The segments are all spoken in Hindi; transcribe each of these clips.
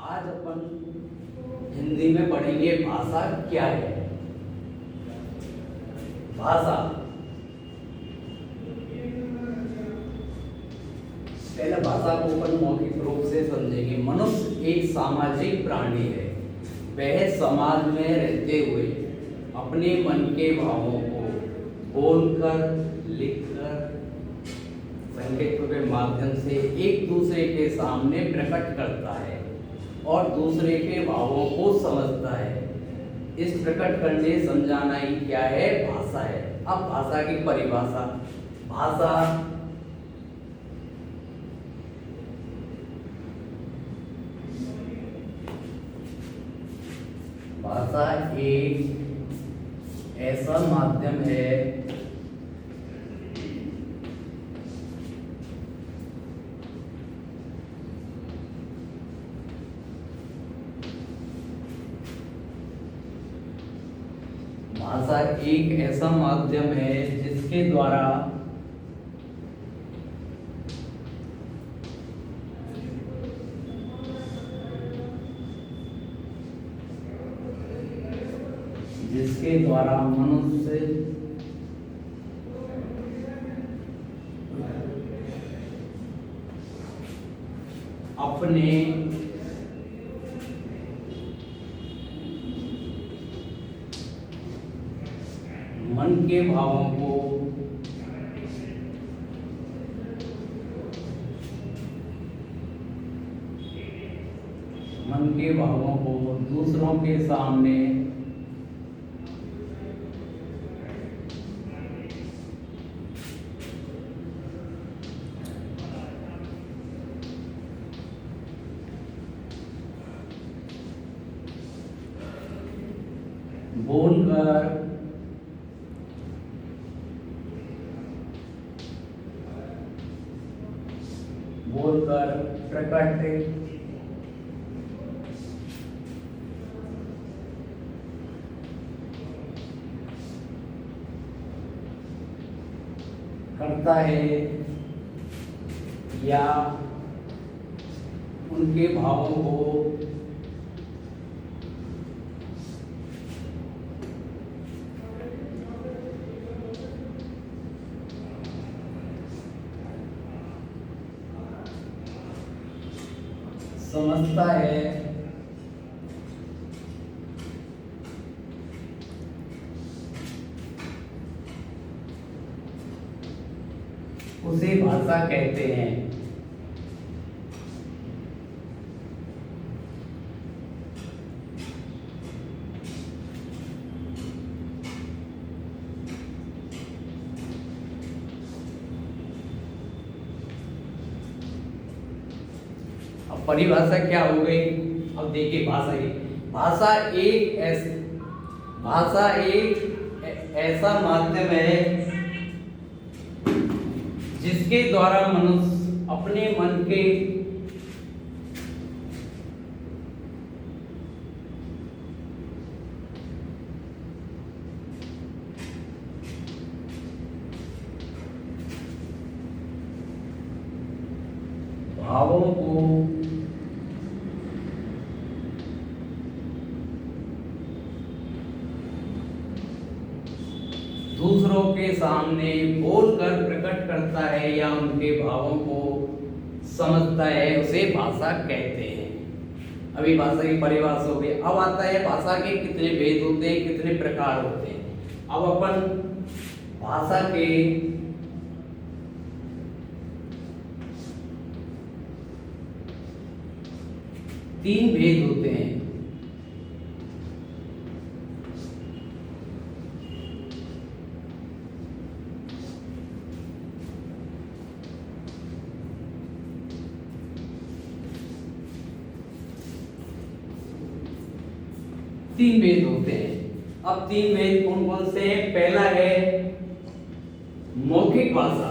आज अपन हिंदी में पढ़ेंगे भाषा क्या है। भाषा पहले भाषा को अपन मौखिक रूप से समझेंगे। मनुष्य एक सामाजिक प्राणी है। वह समाज में रहते हुए अपने मन के भावों को बोलकर, लिखकर, संकेतों के माध्यम से एक दूसरे के सामने प्रकट करता है और दूसरे के भावों को समझता है। इस प्रकट करने समझाना ही क्या है, भाषा है। अब भाषा की परिभाषा। भाषा एक ऐसा माध्यम है जिसके द्वारा मनुष्य अपने मन के भावों को दूसरों के सामने बोलकर प्रकट करता है या उनके भावों को समझता है। उसे भाषा कहते हैं। अब परिभाषा क्या हो गई। अब देखिए भाषा एक ऐसा माध्यम है जिसके द्वारा मनुष्य अपने मन के भावों को दूसरों के सामने बोलकर प्रकट करता है या उनके भावों को समझता है, उसे भाषा कहते हैं। अभी भाषा की परिभाषा हो गई। अब आता है भाषा के कितने भेद होते हैं, कितने प्रकार होते हैं। अब अपन भाषा के तीन भेद होते हैं। अब तीन भेद कौन कौन से हैं। पहला है मौखिक भाषा।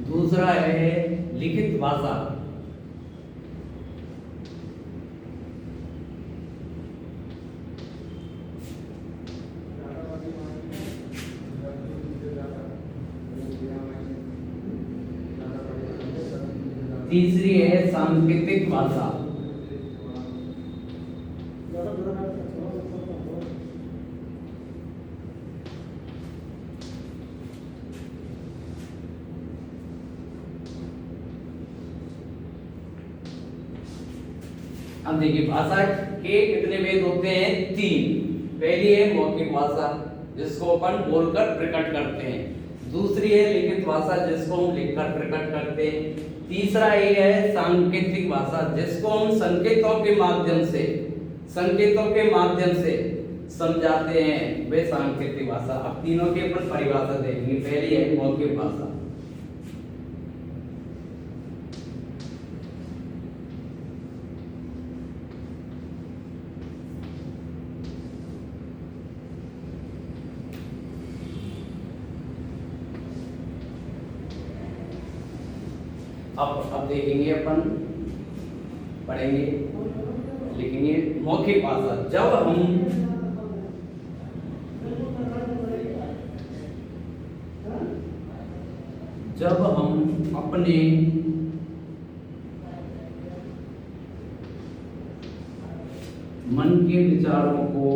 दूसरा है लिखित भाषा। तीसरी है सांकेतिक भाषा। अब देखिए भाषा के कितने भेद होते हैं? 3। पहली है मौखिक भाषा जिसको अपन बोलकर प्रकट करते हैं। दूसरी है लिखित भाषा जिसको हम लिखकर प्रकट करते हैं। तीसरा ये है सांकेतिक भाषा जिसको हम संकेतों के माध्यम से समझाते हैं, वे सांकेतिक भाषा। अब तीनों की अपन परिभाषा देखेंगे। पहली है मौखिक भाषा। अब देखेंगे अपन, पढ़ेंगे, लिखेंगे। मौखिक भाषा जब हम अपने मन के विचारों को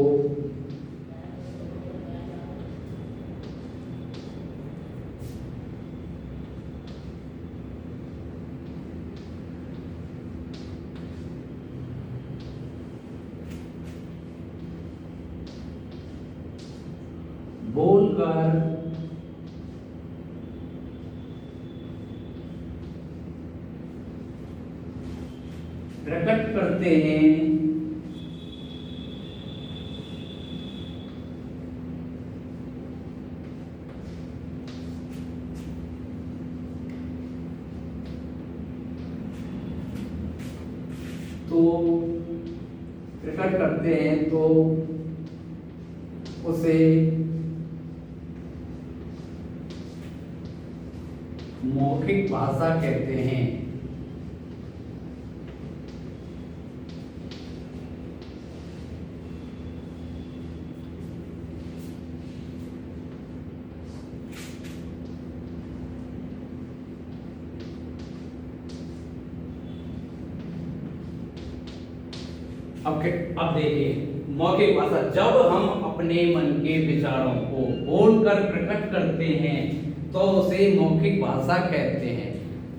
बोलकर प्रकट करते हैं, तो उसे मौखिक भाषा कहते हैं। अब देखिए मौखिक भाषा जब हम अपने मन के विचारों को बोलकर प्रकट करते हैं तो उसे मौखिक भाषा कहते हैं।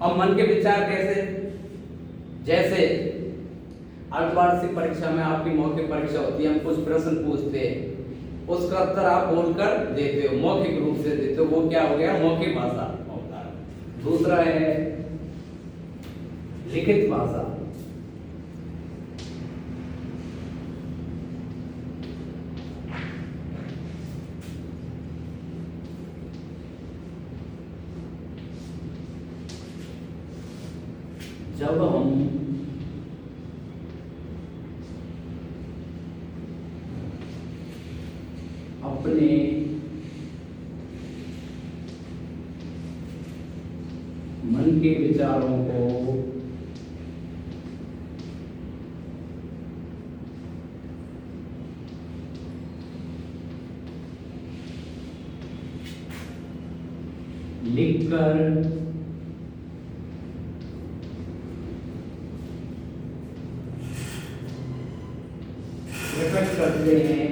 अब मन के विचार कैसे? जैसे अर्धवार्षिक परीक्षा में आपकी मौखिक परीक्षा होती है, हम कुछ प्रश्न पूछते हैं, उसका उत्तर आप बोलकर देते हो, मौखिक रूप से देते हो, वो क्या हो गया? मौखिक भाषा होता है। दूसरा है लिखित भाषा। जब हम अपने मन के विचारों को लिखकर प्रकट करते हैं,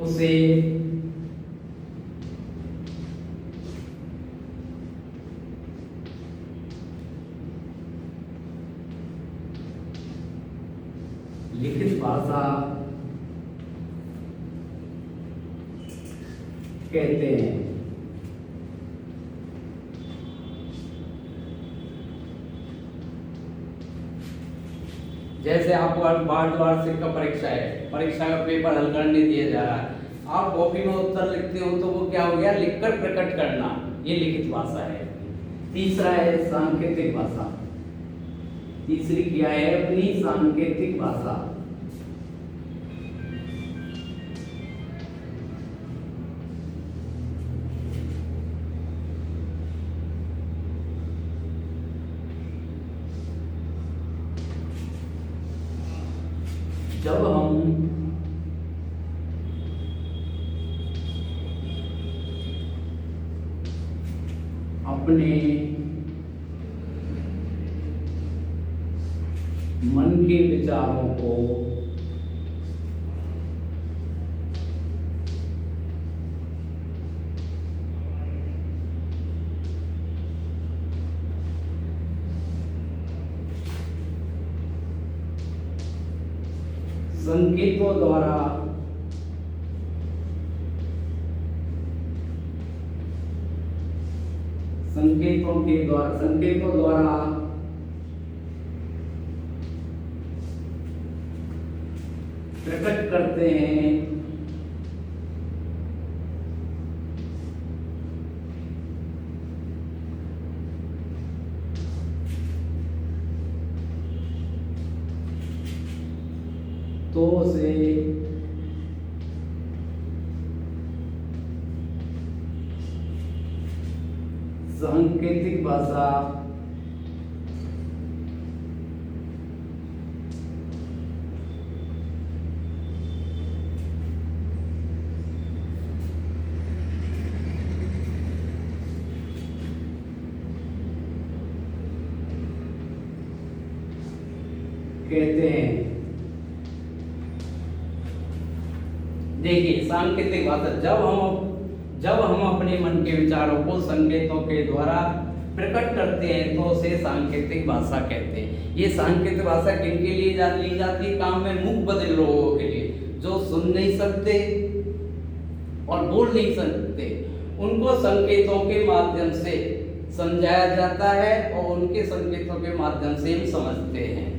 उसे लिखित भाषा कहते हैं। जैसे आपको वार्षिक का परीक्षा है, परीक्षा का पेपर हल करने दिया जा रहा है, आप कॉपी में उत्तर लिखते हो तो वो क्या हो गया? लिखकर प्रकट करना, ये लिखित भाषा है। तीसरा है सांकेतिक भाषा। तीसरी क्या है अपनी? सांकेतिक भाषा। अपने मन के विचारों को संकेतों द्वारा प्रकट करते हैं। तो से सांकेतिक भाषा कहते हैं। देखिए, सांकेतिक भाषा जब हम अपने मन के विचारों को संकेतों के द्वारा प्रकट करते हैं तो उसे सांकेतिक भाषा कहते हैं। ये सांकेतिक भाषा किनके लिए ली जाती है? काम में मुख बधिर लोगों के लिए, जो सुन नहीं सकते और बोल नहीं सकते, उनको संकेतों के माध्यम से समझाया जाता है और उनके संकेतों के माध्यम से हम समझते हैं।